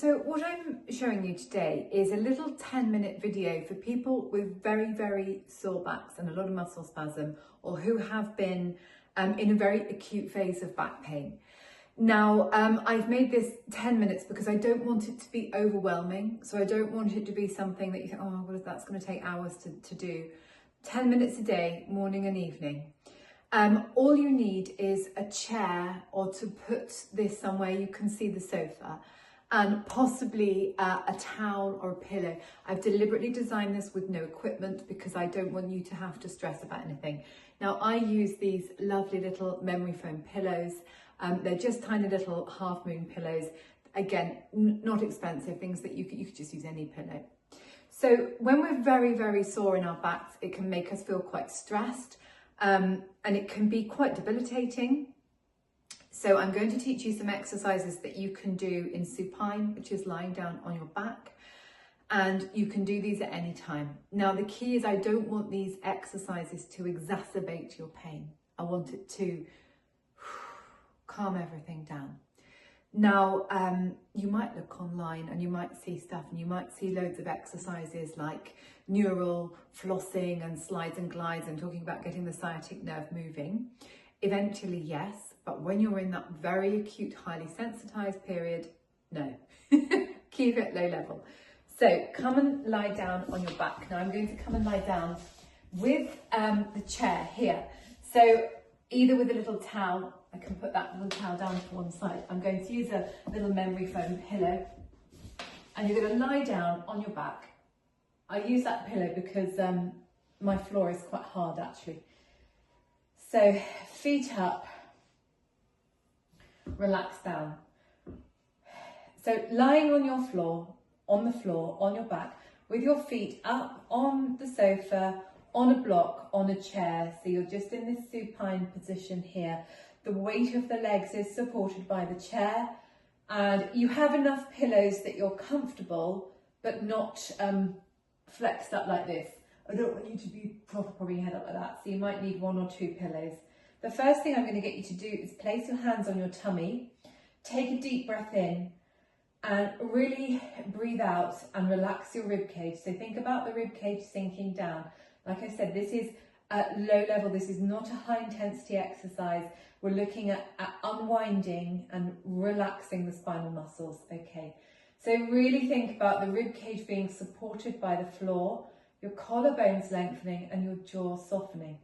So what I'm showing you today is a little 10-minute video for people with very, very sore backs and a lot of muscle spasm, or who have been in a very acute phase of back pain. Now, I've made this 10 minutes because I don't want it to be overwhelming. So I don't want it to be something that you think, oh, well, that's going to take hours to do. 10 minutes a day, morning and evening. All you need is a chair, or to put this somewhere you can see the sofa, and possibly a towel or a pillow. I've deliberately designed this with no equipment because I don't want you to have to stress about anything. Now, I use these lovely little memory foam pillows. They're just tiny little half moon pillows. Again, not expensive, things that you could just use any pillow. So when we're very, very sore in our backs, it can make us feel quite stressed, and it can be quite debilitating. So I'm going to teach you some exercises that you can do in supine, which is lying down on your back, and you can do these at any time. Now, the key is I don't want these exercises to exacerbate your pain. I want it to calm everything down. Now, you might look online and you might see stuff, and you might see loads of exercises like neural flossing and slides and glides and talking about getting the sciatic nerve moving. Eventually, yes, but when you're in that very acute, highly sensitized period, no. Keep it low level. So come and lie down on your back. Now I'm going to come and lie down with the chair here. So either with a little towel, I can put that little towel down to one side. I'm going to use a little memory foam pillow, and you're going to lie down on your back. I use that pillow because my floor is quite hard actually. So feet up, relax down. So lying on your floor, on the floor, on your back, with your feet up on the sofa, on a block, on a chair. So you're just in this supine position here. The weight of the legs is supported by the chair, and you have enough pillows that you're comfortable, but not flexed up like this. I don't want you to be propping your head up like that, so you might need one or two pillows. The first thing I'm going to get you to do is place your hands on your tummy, take a deep breath in, and really breathe out and relax your rib cage. So think about the rib cage sinking down. Like I said, this is at low level. This is not a high intensity exercise. We're looking at unwinding and relaxing the spinal muscles. Okay, so really think about the rib cage being supported by the floor, your collarbones lengthening and your jaw softening.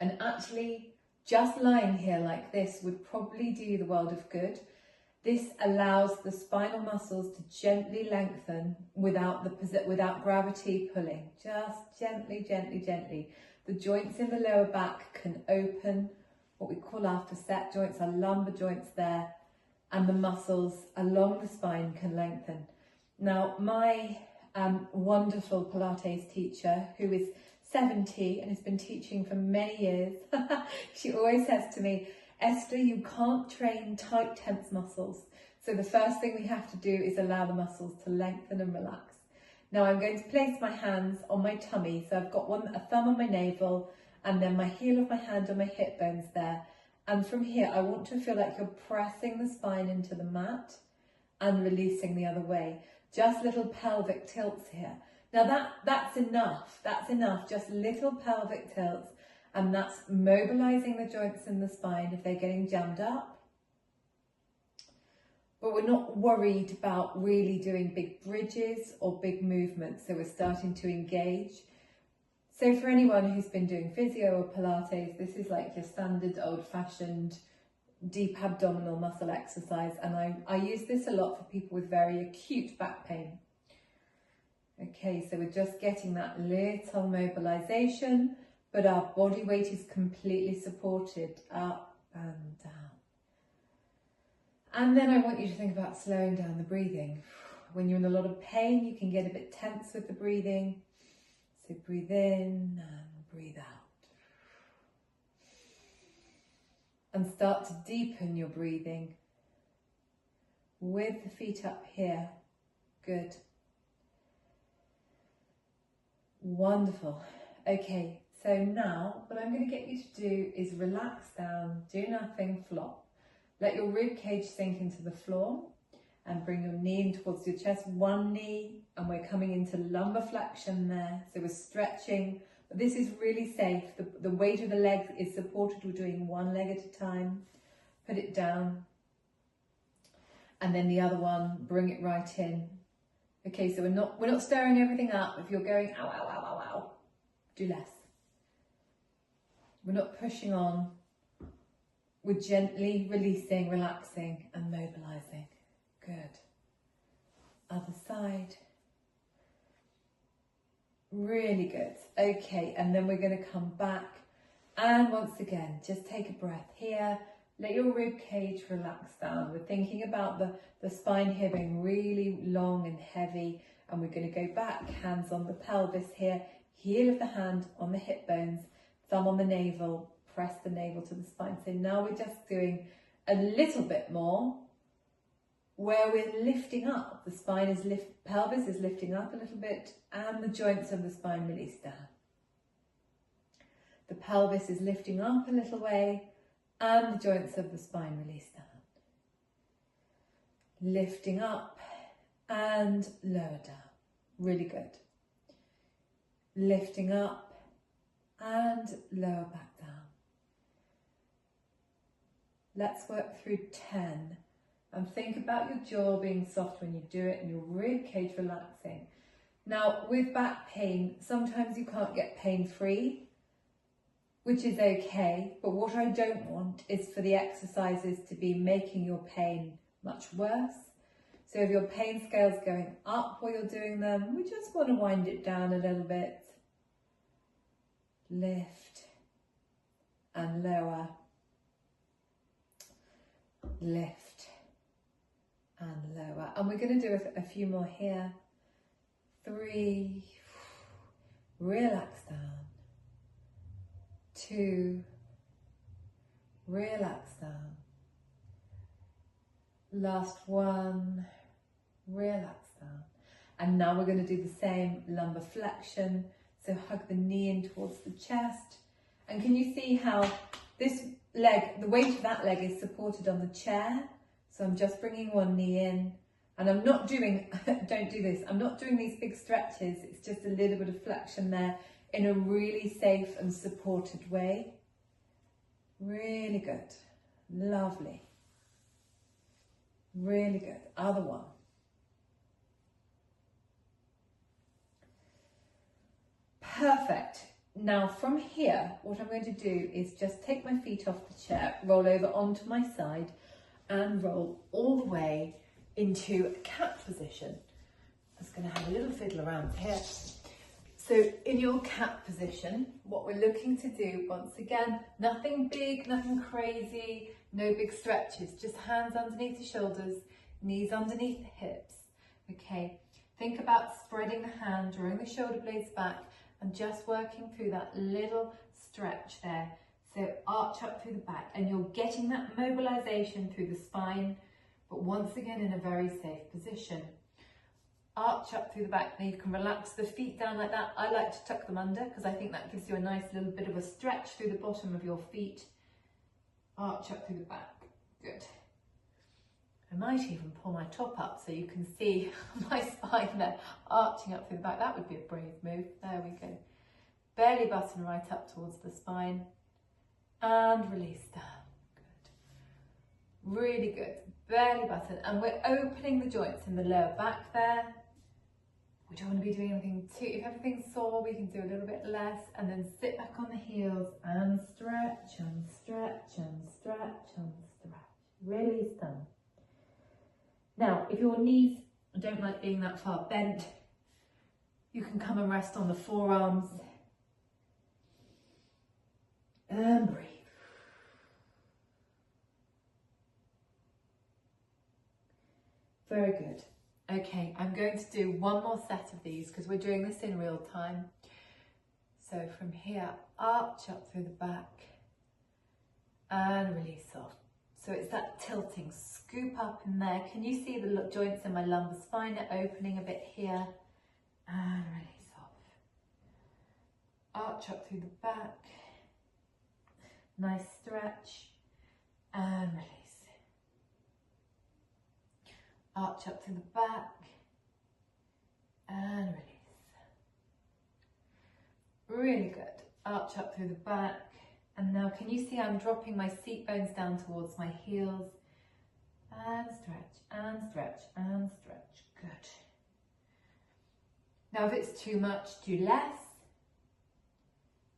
And actually, just lying here like this would probably do you the world of good. This allows the spinal muscles to gently lengthen without gravity pulling. Just gently, gently, gently. The joints in the lower back can open. What we call our facet joints, our lumbar joints there, and the muscles along the spine can lengthen. Now, my wonderful Pilates teacher, who is 70 and has been teaching for many years, she always says to me, Esther, you can't train tight, tense muscles. So the first thing we have to do is allow the muscles to lengthen and relax. Now I'm going to place my hands on my tummy. So I've got a thumb on my navel, and then my heel of my hand on my hip bones there. And from here, I want to feel like you're pressing the spine into the mat and releasing the other way. Just little pelvic tilts here. Now that's enough. That's enough. Just little pelvic tilts. And that's mobilizing the joints in the spine if they're getting jammed up. But we're not worried about really doing big bridges or big movements. So we're starting to engage. So for anyone who's been doing physio or Pilates, this is like your standard old-fashioned deep abdominal muscle exercise. And I use this a lot for people with very acute back pain. Okay, so we're just getting that little mobilization, but our body weight is completely supported up and down. And then I want you to think about slowing down the breathing. When you're in a lot of pain, you can get a bit tense with the breathing. So breathe in and breathe out. And start to deepen your breathing with the feet up here. Good. Wonderful. Okay, so now what I'm going to get you to do is relax down, do nothing, flop. Let your rib cage sink into the floor, and bring your knee in towards your chest, one knee, and we're coming into lumbar flexion there. So we're stretching, but this is really safe. The weight of the leg is supported. We're doing one leg at a time. Put it down. And then the other one, bring it right in. Okay, so we're not stirring everything up. If you're going, ow, ow, ow, ow, ow, do less. We're not pushing on. We're gently releasing, relaxing, and mobilizing. Good. Other side. Really good. Okay, and then we're going to come back. And once again, just take a breath here. Let your rib cage relax down. We're thinking about the spine here being really long and heavy. And we're going to go back, hands on the pelvis here. Heel of the hand on the hip bones. Thumb on the navel. Press the navel to the spine. So now we're just doing a little bit more where we're lifting up. The spine is pelvis is lifting up a little bit and the joints of the spine release down. The pelvis is lifting up a little way and the joints of the spine release down. Lifting up and lower down. Really good. Lifting up and lower back down. Let's work through 10 and think about your jaw being soft when you do it and your rib cage relaxing. Now with back pain, sometimes you can't get pain free, which is okay, but what I don't want is for the exercises to be making your pain much worse. So if your pain scale's going up while you're doing them, we just want to wind it down a little bit. Lift and lower. Lift and lower. And we're going to do a few more here. 3, relax down. 2, relax down. Last one, relax down. And now we're going to do the same lumbar flexion. So hug the knee in towards the chest. And can you see how this leg, the weight of that leg is supported on the chair? So I'm just bringing one knee in. And I'm not doing, don't do this, I'm not doing these big stretches. It's just a little bit of flexion there in a really safe and supported way. Really good. Lovely. Really good. Other one. Perfect. Now from here, what I'm going to do is just take my feet off the chair, roll over onto my side and roll all the way into a cat position. I'm just going to have a little fiddle around here. So in your cat position, what we're looking to do, once again, nothing big, nothing crazy, no big stretches, just hands underneath the shoulders, knees underneath the hips. Okay, think about spreading the hand, drawing the shoulder blades back and just working through that little stretch there. So arch up through the back and you're getting that mobilization through the spine, but once again in a very safe position. Arch up through the back. Now you can relax the feet down like that. I like to tuck them under because I think that gives you a nice little bit of a stretch through the bottom of your feet. Arch up through the back. Good. I might even pull my top up so you can see my spine there arching up through the back. That would be a brave move. There we go. Belly button right up towards the spine and release down. Good. Really good. Belly button, and we're opening the joints in the lower back there. We don't want to be doing anything too, if everything's sore, we can do a little bit less, and then sit back on the heels and stretch and stretch and stretch and stretch. Release them. Now, if your knees don't like being that far bent, you can come and rest on the forearms and breathe. Very good. Okay, I'm going to do one more set of these because we're doing this in real time. So from here, arch up through the back and release off. So it's that tilting, scoop up in there. Can you see the joints in my lumbar spine are opening a bit here and release off. Arch up through the back, nice stretch and release. Arch up through the back and release. Really good. Arch up through the back. And now can you see I'm dropping my seat bones down towards my heels? And stretch, and stretch, and stretch. Good. Now if it's too much, do less.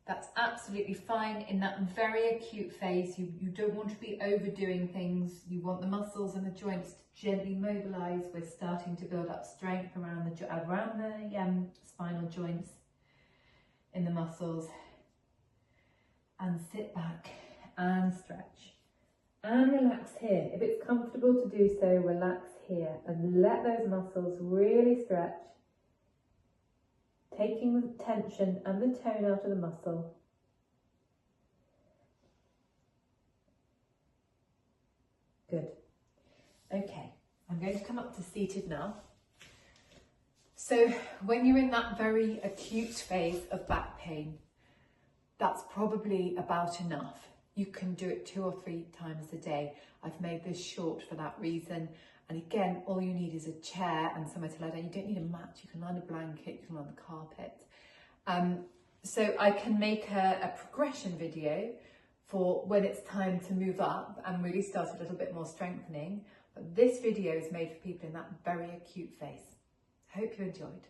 That's absolutely fine. In that very acute phase, you don't want to be overdoing things. You want the muscles and the joints to gently mobilize. We're starting to build up strength around the spinal joints, in the muscles. And sit back and stretch. And relax here. If it's comfortable to do so, relax here and let those muscles really stretch, taking the tension and the tone out of the muscle. Good. Okay, I'm going to come up to seated now. So when you're in that very acute phase of back pain, that's probably about enough. You can do it 2 or 3 times a day. I've made this short for that reason. And again, all you need is a chair and somewhere to lie down. You don't need a mat. You can lie on a blanket, you can lie on the carpet. So I can make a progression video for when it's time to move up and really start a little bit more strengthening. But this video is made for people in that very acute phase. I hope you enjoyed.